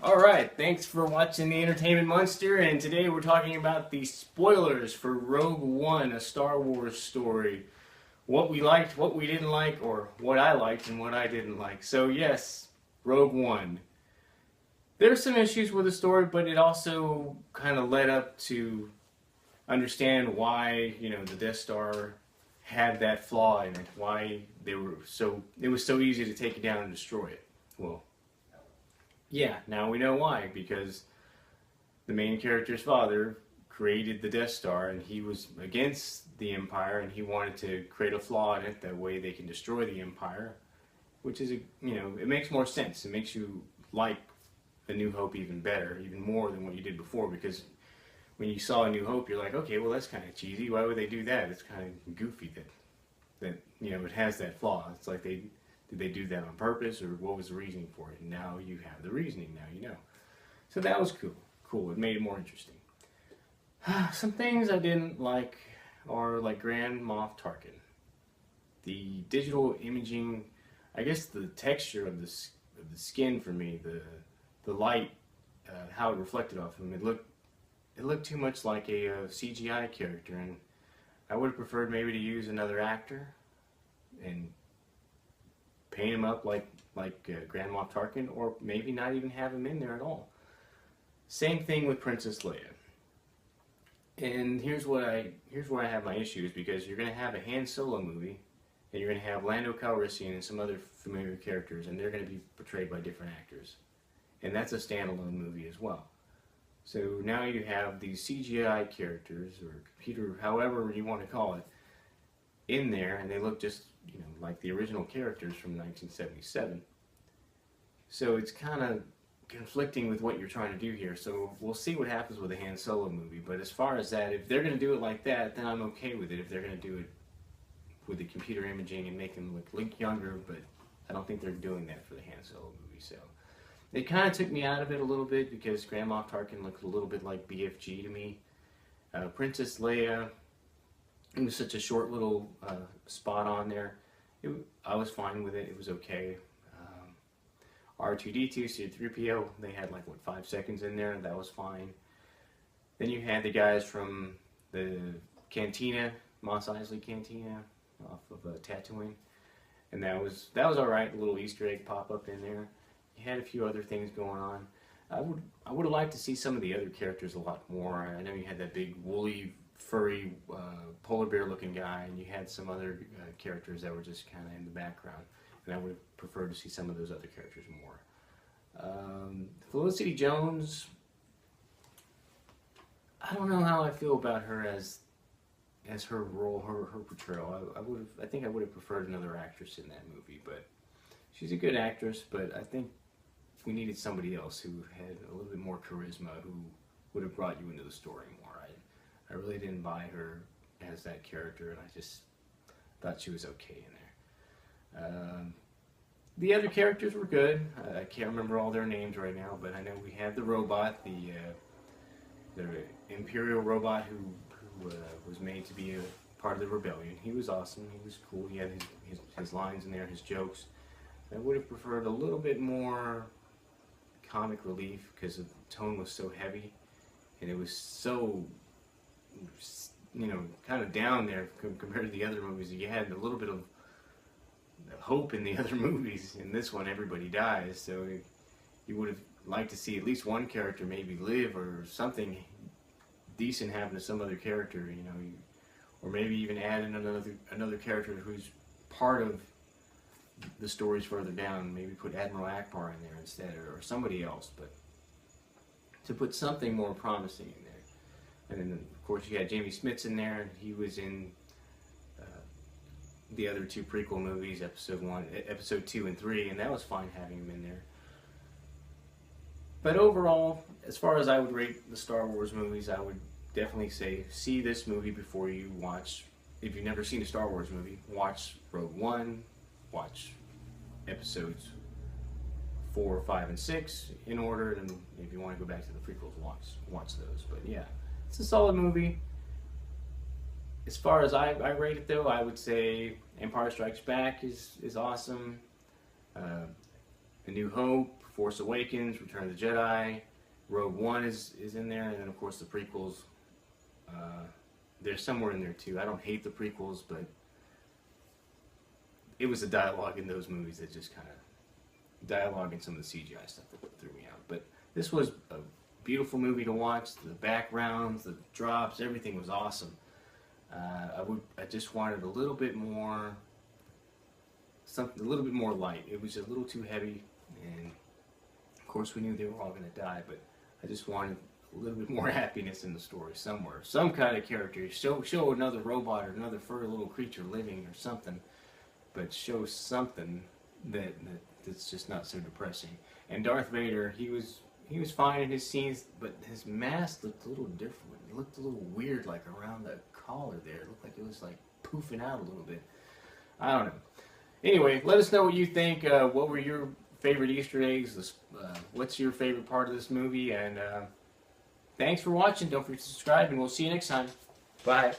Alright, thanks for watching the Entertainment Monster, and today we're talking about the spoilers for Rogue One, a Star Wars story. What we liked, what we didn't like, or what I liked and what I didn't like. So yes, Rogue One. There's some issues with the story, but it also kind of led up to understand why, the Death Star had that flaw in it, why it was so easy to take it down and destroy it. Well, yeah, now we know why, because the main character's father created the Death Star and he was against the Empire and he wanted to create a flaw in it, that way they can destroy the Empire, which is, it makes more sense. It makes you like A New Hope even better, even more than what you did before, because when you saw A New Hope, you're like, okay, well that's kind of cheesy, why would they do that? It's kind of goofy that it has that flaw. It's like did they do that on purpose, or what was the reasoning for it? And now you have the reasoning, now you know. So that was cool. It made it more interesting. Some things I didn't like are like Grand Moff Tarkin. The digital imaging, I guess the texture of the skin for me, the light, how it reflected off him, it looked too much like a CGI character, and I would have preferred maybe to use another actor and paint him up like Grand Moff Tarkin, or maybe not even have him in there at all. Same thing with Princess Leia. And here's where I have my issues, because you're going to have a Han Solo movie, and you're going to have Lando Calrissian and some other familiar characters, and they're going to be portrayed by different actors. And that's a standalone movie as well. So now you have these CGI characters, or computer, however you want to call it, in there, and they look just, like the original characters from 1977. So it's kind of conflicting with what you're trying to do here. So we'll see what happens with the Han Solo movie. But as far as that, if they're going to do it like that, then I'm okay with it. If they're going to do it with the computer imaging and make them look younger, but I don't think they're doing that for the Han Solo movie. So it kind of took me out of it a little bit, because Grand Moff Tarkin looked a little bit like BFG to me. Princess Leia, it was such a short little spot on there. I was fine with it. It was okay. R2-D2, C-3PO, they had 5 seconds in there. That was fine. Then you had the guys from the Cantina, Mos Eisley Cantina, off of Tatooine, and that was all right. A little Easter egg pop up in there. You had a few other things going on. I would have liked to see some of the other characters a lot more. I know you had that big woolly, furry, polar bear looking guy, and you had some other characters that were just kind of in the background, and I would have preferred to see some of those other characters more. Felicity Jones, I don't know how I feel about her as her role, her portrayal. I think I would have preferred another actress in that movie, but she's a good actress, but I think we needed somebody else who had a little bit more charisma, who would have brought you into the story more. I really didn't buy her as that character, and I just thought she was okay in there. The other characters were good. I can't remember all their names right now, but I know we had the robot, the Imperial robot who was made to be a part of the rebellion. He was awesome. He was cool. He had his lines in there, his jokes. I would have preferred a little bit more comic relief, because the tone was so heavy, and it was so, kind of down there compared to the other movies. You had a little bit of hope in the other movies. In this one, everybody dies, so you would have liked to see at least one character maybe live, or something decent happen to some other character, or maybe even add in another character who's part of the stories further down. Maybe put Admiral Akbar in there instead, or somebody else, but to put something more promising in there. And then, of course, you had Jamie Smits in there, and he was in the other two prequel movies, episode 2 and 3, and that was fine having him in there. But overall, as far as I would rate the Star Wars movies, I would definitely say see this movie before you watch. If you've never seen a Star Wars movie, watch Rogue One, watch episodes 4, 5, and 6 in order, and if you want to go back to the prequels, watch those. But yeah, it's a solid movie. As far as I rate it, though, I would say Empire Strikes Back is awesome. A New Hope, Force Awakens, Return of the Jedi, Rogue One is in there, and then of course the prequels. They're somewhere in there too. I don't hate the prequels, but it was the dialogue in those movies that just kind of dialogue and some of the CGI stuff that threw me out. But this was a beautiful movie to watch. The backgrounds, the drops, everything was awesome. I just wanted a little bit more, something a little bit more light. It was a little too heavy, and of course we knew they were all going to die. But I just wanted a little bit more happiness in the story somewhere. Some kind of character. Show another robot or another furry little creature living or something, but show something that's just not so depressing. And Darth Vader, he was fine in his scenes, but his mask looked a little different. It looked a little weird, like around the collar there. It looked like it was like poofing out a little bit. I don't know. Anyway, let us know what you think. What were your favorite Easter eggs? What's your favorite part of this movie? And thanks for watching. Don't forget to subscribe, and we'll see you next time. Bye.